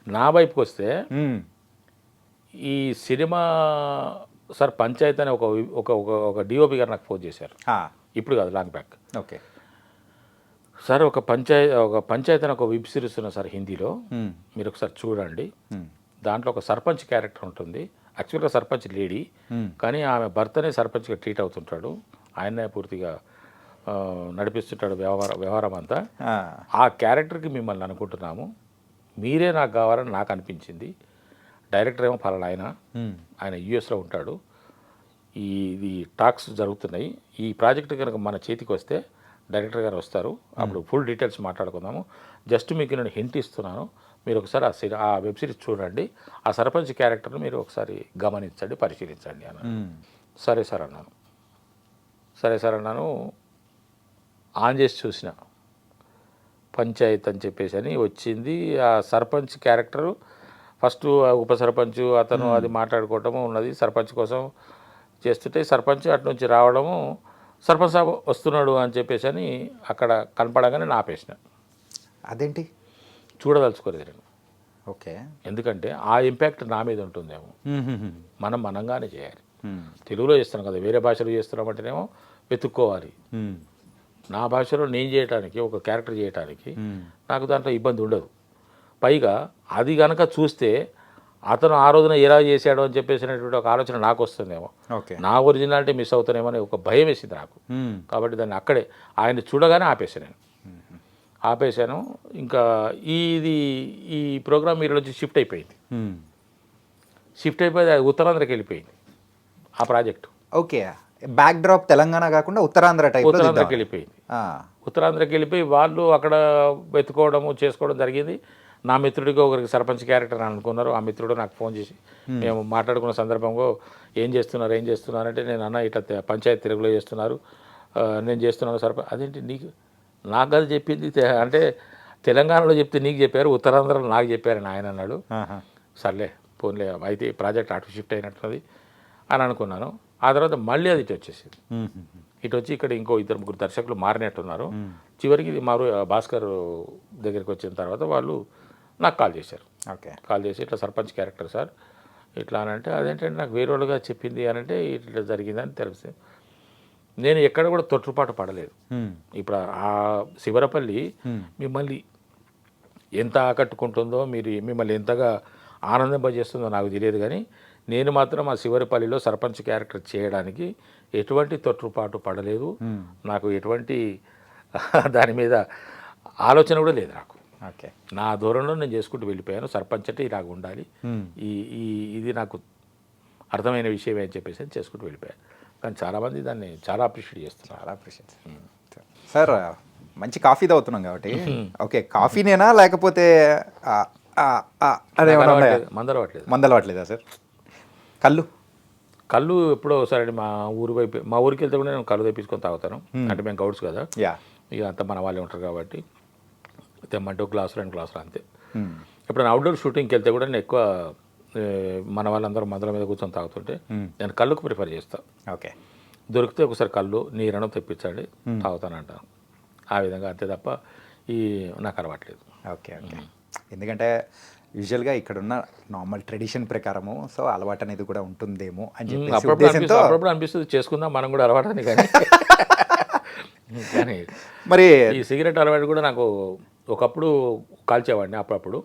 నా వైపుకి వస్తే మ్మ్. ఈ సినిమా సార్ పంచాయతీ అని ఒక ఒక ఒక డిఓపి గారు నాకు ఫోన్ చేశారు. ఆ, ఇప్పుడు కాదు, లాంగ్ బ్యాక్. ఓకే. సార్ ఒక పంచాయతీ అని ఒక వెబ్ సిరీస్ ఉన్న సార్ హిందీలో, మ్మ్. మీరు ఒకసారి చూడండి. మ్మ్. దాంట్లో ఒక సర్పంచ్ క్యారెక్టర్ ఉంటుంది. యాక్చువల్గా సర్పంచ్ లేడీ, మ్మ్. కానీ ఆమె భర్తనే సర్పంచ్గా ట్రీట్ అవుతుంటాడు. ఆయనే పూర్తిగా నడిపిస్తుంటాడు వ్యవహారం అంతా. ఆ, ఆ క్యారెక్టర్కి మిమ్మల్ని అనుకుంటున్నాము, మీరే నాకు కావాలని నాకు అనిపించింది. డైరెక్టర్ ఏమో ఫలానా మ్మ్. ఆయన యూఎస్లో ఉంటాడు. ఇది టాక్స్ జరుగుతున్నాయి. ఈ ప్రాజెక్ట్ కనుక మన చేతికి వస్తే డైరెక్టర్ గారు వస్తారు, అప్పుడు ఫుల్ డీటెయిల్స్ మాట్లాడుకుందాము. జస్ట్ మీకు నేను హింట్ ఇస్తున్నాను, మీరు ఒకసారి ఆ వెబ్ సిరీస్ చూడండి, ఆ సర్పంచ్ క్యారెక్టర్ను మీరు ఒకసారి గమనించండి, పరిశీలించండి అన్నాను. మ్మ్. సరే సార్ అన్నాను. సరే సార్ అన్నాను. ఆన్ చేసి చూసిన, పంచాయత్ అని చెప్పేసి అని వచ్చింది. ఆ సర్పంచ్ క్యారెక్టరు ఫస్ట్ ఉప సర్పంచ్ అతను అది మాట్లాడుకోవటము ఉన్నది. సర్పంచ్ కోసం చేస్తుంటే సర్పంచ్ అటు నుంచి రావడము, సర్పంచ్ సాబ్ వస్తున్నాడు అని చెప్పేసి అని అక్కడ కనపడగానే నా ఆపేసిన. అదేంటి? చూడదలుచుకోలేదు నేను. ఓకే. ఎందుకంటే ఆ ఇంపాక్ట్ నా మీద ఉంటుందేమో. మ్మ్. మనం మనంగానే చేయాలి. మ్మ్. తెలుగులో చేస్తున్నాం కదా, వేరే భాషలో చేస్తున్నామంటేనేమో వెతుక్కోవాలి. మ్మ్. నా భాషలో నేను చేయటానికి, ఒక క్యారెక్టర్ చేయటానికి మ్మ్. నాకు దాంట్లో ఇబ్బంది ఉండదు. పైగా అది కనుక చూస్తే అతను ఆ రోజున ఎలా చేశాడు అని చెప్పేసినటువంటి ఒక ఆలోచన నాకు వస్తుందేమో, ఓకే. నా ఒరిజినాలిటీ మిస్ అవుతానేమో అని ఒక భయం వేసింది నాకు. మ్మ్. కాబట్టి దాన్ని అక్కడే ఆయన చూడగానే ఆపేసాను నేను. ఆపేశాను. ఇంకా ఈ ప్రోగ్రామ్ మీరు నుంచి షిఫ్ట్ అయిపోయింది. మ్మ్. షిఫ్ట్ అయిపోయి అది ఉత్తరాంధ్రకి వెళ్ళిపోయింది ఆ project. Okay. Back drop Telangana కాకుండా ఉత్తరాంధ్ర టైప్ ఉత్తరాంధ్రకి వెళ్ళిపోయింది. ఉత్తరాంధ్రకి వెళ్ళిపోయి వాళ్ళు అక్కడ వెతుకోవడము చేసుకోవడం జరిగింది. నా మిత్రుడికి ఒకరికి సర్పంచ్ క్యారెక్టర్ అని అనుకున్నారు. ఆ మిత్రుడు నాకు ఫోన్ చేసి మేము మాట్లాడుకున్న సందర్భంలో ఏం చేస్తున్నారు అంటే, నేను అన్న ఇట్లా పంచాయతీ తెలుగులో చేస్తున్నారు, నేను చేస్తున్నాను సర్పంచ్. అదేంటి నీకు నాకు అది చెప్పింది అంటే తెలంగాణలో చెప్తే నీకు చెప్పారు, ఉత్తరాంధ్రలో నాకు చెప్పారని ఆయన అన్నాడు. సర్లే పోన్లే, అయితే ప్రాజెక్ట్ అటు షిఫ్ట్ అయినట్టున్నది అని అనుకున్నాను. ఆ తర్వాత మళ్ళీ అది ఇటు వచ్చేసింది. ఇటు వచ్చి ఇక్కడ ఇంకో 2-3 దర్శకులు మారినట్టున్నారు. చివరికి ఇది భాస్కర్ దగ్గరికి వచ్చిన తర్వాత వాళ్ళు నాకు కాల్ చేశారు. ఓకే. కాల్ చేసి ఇట్లా సర్పంచ్ క్యారెక్టర్ సార్ ఇట్లా అని అంటే, అదేంటంటే నాకు వేరే వాళ్ళుగా చెప్పింది అని అంటే ఇట్లా జరిగిందని తెలిసి నేను ఎక్కడ కూడా తొట్టుపాటు పడలేదు. ఇప్పుడు ఆ శివరపల్లి మిమ్మల్ని ఎంత ఆకట్టుకుంటుందో, మిమ్మల్ని ఎంతగా ఆనందింపజేస్తుందో నాకు తెలియదు, కానీ నేను మాత్రం ఆ శివరపల్లిలో సర్పంచ్ క్యారెక్టర్ చేయడానికి ఎటువంటి తొట్టుపాటు పడలేదు. నాకు ఎటువంటి దాని మీద ఆలోచన కూడా లేదు నాకు. ఓకే. నా దూరంలో నేను చేసుకుంటూ వెళ్ళిపోయాను. సర్పంచ్ అంటే ఇలాగ ఉండాలి, ఇది నాకు అర్థమైన విషయమే అని చెప్పేసి చేసుకుంటూ వెళ్ళిపోయాను. కానీ చాలామంది దాన్ని చాలా అప్రిషియేట్ చేస్తున్నారు. చాలా అప్రిషియేట్ సార్. మంచి కాఫీ తాగుతున్నాం కాబట్టి, ఓకే, కాఫీనేనా లేకపోతే మందలవట్లేదు. మందలవట్లేదా సార్? కళ్ళు ఎప్పుడో ఒకసారి మా ఊరికి వెళ్తే కూడా నేను కళ్ళు తెప్పించుకొని తాగుతాను. అంటే మేము గౌడ్స్ కదా, ఇక అంతా మన వాళ్ళే ఉంటారు కాబట్టి తెమ్మంటే గ్లాసులు 2 గ్లాసులు అంతే. ఎప్పుడైనా అవుట్డోర్ షూటింగ్కి వెళ్తే కూడా నేను ఎక్కువ మన వాళ్ళందరూ మందుల మీద కూర్చొని తాగుతుంటే నేను కళ్ళుకు ప్రిఫర్ చేస్తాను. ఓకే. దొరికితే ఒకసారి కళ్ళు నీరను తెప్పించండి తాగుతానంటాను. ఆ విధంగా అంతే తప్ప నాకు అలవాట్లేదు. ఓకే. ఓకే. ఎందుకంటే యూజువల్గా ఇక్కడున్న నార్మల్ ట్రెడిషన్ ప్రకారము సో అలవాటు అనేది కూడా ఉంటుందేమో అని చెప్పి అప్పుడప్పుడు అనిపిస్తుంది చేసుకుందాం మనం కూడా అలవాటని. కానీ మరి ఈ సిగరెట్ అలవాటు కూడా నాకు ఒకప్పుడు కాల్చేవాడిని అప్పుడప్పుడు.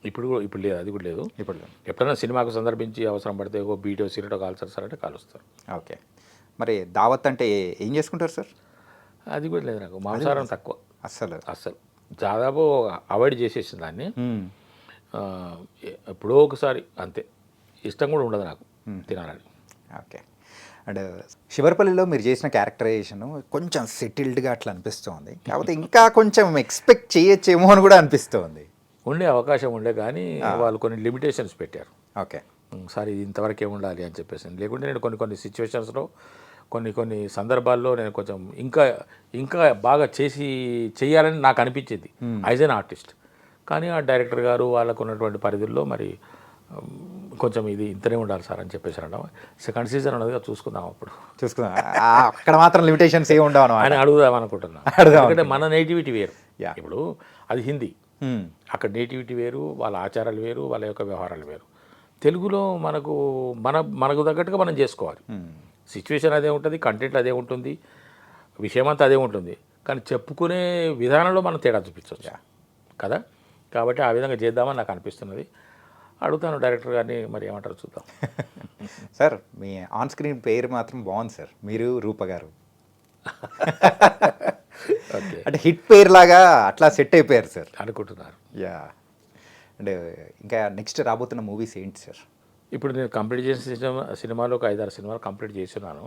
ఇప్పుడు లేదు, అది కూడా లేదు. ఇప్పుడు ఎప్పుడైనా సినిమాకు సందర్భించి అవసరం పడితే ఒక బీటో సిగరెట్ కాల్చారు సార్ అంటే కాలుస్తారు. ఓకే. మరి దావత్ అంటే ఏం చేసుకుంటారు సార్? అది కూడా లేదు నాకు. మాంసాహారం తక్కువ, అస్సలు దాదాపు అవాయిడ్ చేసేసిన దాన్ని. ఎప్పుడో ఒకసారి అంతే, ఇష్టం కూడా ఉండదు నాకు తినాలని. ఓకే. అండ్ శివరపల్లిలో మీరు చేసిన క్యారెక్టరైజేషన్ కొంచెం సెటిల్డ్గా అట్లా అనిపిస్తుంది, కాకపోతే ఇంకా కొంచెం ఎక్స్పెక్ట్ చేయొచ్చేమో అని కూడా అనిపిస్తుంది. ఉండే అవకాశం ఉండే, కానీ వాళ్ళు కొన్ని లిమిటేషన్స్ పెట్టారు. ఓకే. సార్ ఇది ఇంతవరకే ఉండాలి అని చెప్పేసి. లేకుంటే నేను కొన్ని సిచ్యువేషన్స్లో కొన్ని సందర్భాల్లో నేను కొంచెం ఇంకా బాగా చేయాలని నాకు అనిపించింది యాజ్ ఎన్ ఆర్టిస్ట్. కానీ ఆ డైరెక్టర్ గారు వాళ్ళకు ఉన్నటువంటి పరిధుల్లో మరి కొంచెం ఇది ఇంతనే ఉండాలి సార్ అని చెప్పేసి అనడం. సెకండ్ సీజన్ ఉన్నదిగా చూసుకుందాం, అప్పుడు చూసుకుందాం. అక్కడ మాత్రం లిమిటేషన్స్ ఏమి ఉండవు అని అడుగుదాం అనుకుంటున్నాను. ఎందుకంటే మన నేటివిటీ వేరు. ఇప్పుడు అది హిందీ, అక్కడ నేటివిటీ వేరు, వాళ్ళ ఆచారాలు వేరు, వాళ్ళ యొక్క వ్యవహారాలు వేరు. తెలుగులో మనకు తగ్గట్టుగా మనం చేసుకోవాలి. సిచ్యువేషన్ అదే ఉంటుంది, కంటెంట్ అదే ఉంటుంది, విషయం అంతా అదే ఉంటుంది, కానీ చెప్పుకునే విధానంలో మనం తేడా చూపించవచ్చు కదా. కాబట్టి ఆ విధంగా చేద్దామని నాకు అనిపిస్తున్నది. అడుగుతాను డైరెక్టర్ గారిని, మరి ఏమంటారు చూద్దాం. సార్ మీ ఆన్ స్క్రీన్ పేరు మాత్రం బాగుంది సార్, మీరు రూప గారు. ఓకే, అంటే హిట్ పేరు లాగా అట్లా సెట్ అయిపోయారు సార్ అనుకుంటున్నారు. యా. అంటే ఇంకా నెక్స్ట్ రాబోతున్న మూవీస్ ఏంటి సార్? ఇప్పుడు నేను కంప్లీట్ చేసిన సినిమాలో ఒక 5-6 సినిమాలు కంప్లీట్ చేస్తున్నాను.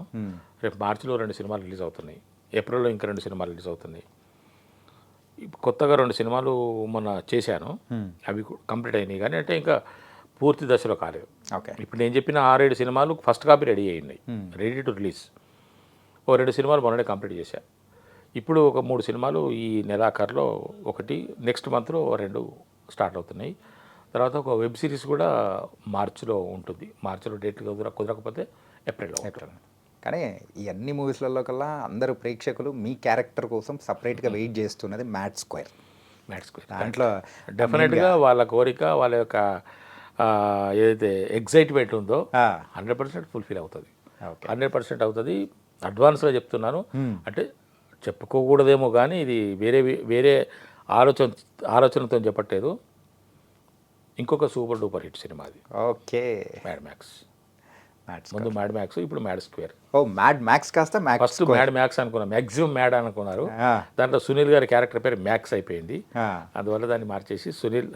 రేపు మార్చిలో 2 సినిమాలు రిలీజ్ అవుతున్నాయి, ఏప్రిల్లో ఇంకా 2 సినిమాలు రిలీజ్ అవుతున్నాయి. కొత్తగా 2 సినిమాలు మొన్న చేశాను, అవి కంప్లీట్ అయినాయి, కానీ అంటే ఇంకా పూర్తి దశలో కాలేదు. ఓకే. ఇప్పుడు నేను చెప్పిన 6-7 సినిమాలు ఫస్ట్ కాపీ రెడీ అయ్యింది, రెడీ టు రిలీజ్. ఓ 2 సినిమాలు మొన్ననే కంప్లీట్ చేశాను. ఇప్పుడు ఒక 3 సినిమాలు ఈ నెలాఖరులో, ఒకటి నెక్స్ట్ మంత్లో 2 స్టార్ట్ అవుతున్నాయి. తర్వాత ఒక వెబ్ సిరీస్ కూడా మార్చిలో ఉంటుంది. మార్చిలో డేట్ కుదరకపోతే ఏప్రిల్లో. కానీ ఈ అన్ని మూవీస్లలో కల్లా అందరూ ప్రేక్షకులు మీ క్యారెక్టర్ కోసం సపరేట్గా వెయిట్ చేస్తున్నది మ్యాడ్ స్క్వేర్. దాంట్లో డెఫినెట్గా వాళ్ళ కోరిక, వాళ్ళ యొక్క ఏదైతే ఎగ్జైట్మెంట్ ఉందో 100% ఫుల్ఫిల్ అవుతుంది. 100% అవుతుంది. అడ్వాన్స్గా చెప్తున్నాను. అంటే చెప్పుకోకూడదేమో కానీ ఇది వేరే ఆలోచనతో చెప్పట్లేదు. ఇంకొక సూపర్ డూపర్ హిట్ సినిమా అది. ఓకే. Mad max. ముందు మ్యాడ్ మ్యాక్స్, ఇప్పుడు మ్యాడ్ స్క్వేర్. ఓ మ్యాడ్ మ్యాక్స్ కాస్త ఫస్ట్ మ్యాడ్ మ్యాక్స్ అనుకున్నాను, మ్యాక్సిమం మ్యాడ్ అనుకున్నారు. దాంట్లో సునీల్ గారి క్యారెక్టర్ పేరు మ్యాక్స్ అయిపోయింది, అందువల్ల దాన్ని మార్చేసి సునీల్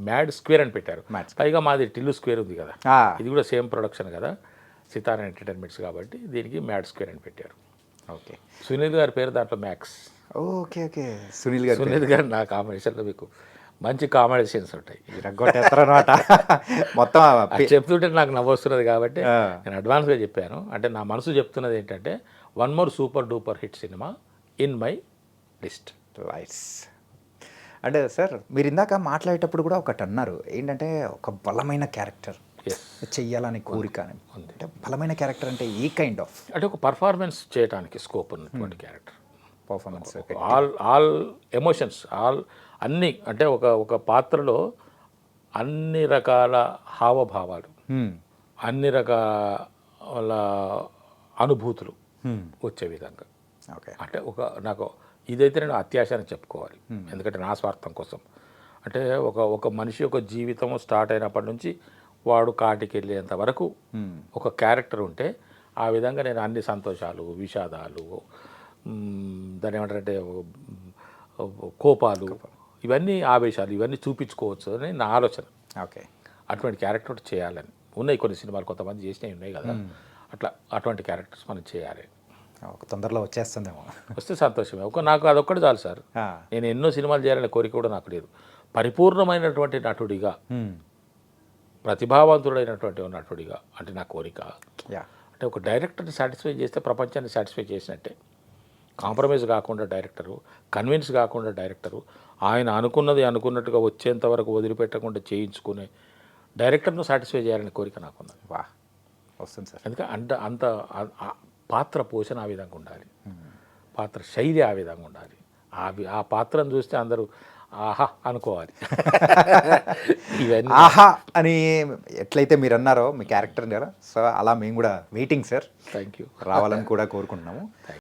మ్యాడ్ స్క్వేర్ అని పెట్టారు. పైగా మాది టిల్లు స్క్వేర్ ఉంది కదా, ఇది కూడా సేమ్ ప్రొడక్షన్ కదా, సితారా ఎంటర్టైన్మెంట్స్, కాబట్టి దీనికి మ్యాడ్ స్క్వేర్ అని పెట్టారు. ఓకే. సునీల్ గారి పేరు దాంట్లో మ్యాక్స్. Okay okay. సునీల్ గారు నా కాంబినేషన్లో మీకు మంచి కాంబినేషన్స్ ఉంటాయి. రగ్గొట్టేస్తారనమాట మొత్తం. చెప్తుంటే నాకు నవ్వొస్తున్నది కాబట్టి నేను అడ్వాన్స్గా చెప్పాను. అంటే నా మనసు చెప్తున్నది ఏంటంటే, 1 more super duper hit cinema in my list. Lights. అంటే సార్ మీరు ఇందాక మాట్లాడేటప్పుడు కూడా ఒకటి అన్నారు, ఏంటంటే ఒక బలమైన క్యారెక్టర్ చెయ్యాలని కోరిక అని. అంటే బలమైన క్యారెక్టర్ అంటే ఏ కైండ్ ఆఫ్? అంటే ఒక పర్ఫార్మెన్స్ చేయడానికి స్కోప్ ఉన్నటువంటి క్యారెక్టర్. పర్ఫార్మెన్స్, ఆల్ ఎమోషన్స్, అన్నీ. అంటే ఒక పాత్రలో అన్ని రకాల హావభావాలు, అన్ని రకాల అనుభూతులు వచ్చే విధంగా. ఓకే. అంటే నాకు ఇదైతే నేను అత్యాశ అని చెప్పుకోవాలి, ఎందుకంటే నా స్వార్థం కోసం. అంటే ఒక మనిషి యొక్క జీవితం స్టార్ట్ అయినప్పటి నుంచి వాడు కాటికి వెళ్ళేంత వరకు ఒక క్యారెక్టర్ ఉంటే, ఆ విధంగా నేను అన్ని సంతోషాలు, విషాదాలు, దాని ఏమంటారంటే కోపాలు, ఇవన్నీ ఆవేశాలు, ఇవన్నీ చూపించుకోవచ్చు అని నా ఆలోచన. ఓకే. అటువంటి క్యారెక్టర్ చేయాలని ఉన్నాయి. కొన్ని సినిమాలు కొంతమంది చేసినవి ఉన్నాయి కదా, అటువంటి క్యారెక్టర్స్ మనం చేయాలి. తొందరలో వచ్చేస్తుందేమో, వస్తే సంతోషమే. నాకు అదొక్కటి చాలు సార్. నేను ఎన్నో సినిమాలు చేయాలనే కోరిక కూడా నాకు లేదు. పరిపూర్ణమైనటువంటి నటుడిగా, ప్రతిభావంతుడైనటువంటి నటుడిగా అంటే నా కోరిక. అంటే ఒక డైరెక్టర్ని సాటిస్ఫై చేస్తే ప్రపంచాన్ని సాటిస్ఫై చేసినట్టే. కాంప్రమైజ్ కాకుండా డైరెక్టరు, కన్విన్స్ కాకుండా డైరెక్టరు, ఆయన అనుకున్నట్టుగా వచ్చేంత వరకు వదిలిపెట్టకుండా చేయించుకునే డైరెక్టర్ను సాటిస్ఫై చేయాలనే కోరిక నాకున్నది. వస్తుంది సార్. ఎందుకంటే అంత పాత్ర పోషణ ఆ విధంగా ఉండాలి, పాత్ర శైలి ఆ విధంగా ఉండాలి. ఆ పాత్రను చూస్తే అందరూ ఆహా అనుకోవాలి. ఇవన్నీ ఆహా అని ఎట్లయితే మీరు అన్నారో మీ క్యారెక్టర్, సో అలా మేము కూడా వెయిటింగ్ సార్. Thank you. రావాలని కూడా కోరుకుంటున్నాము.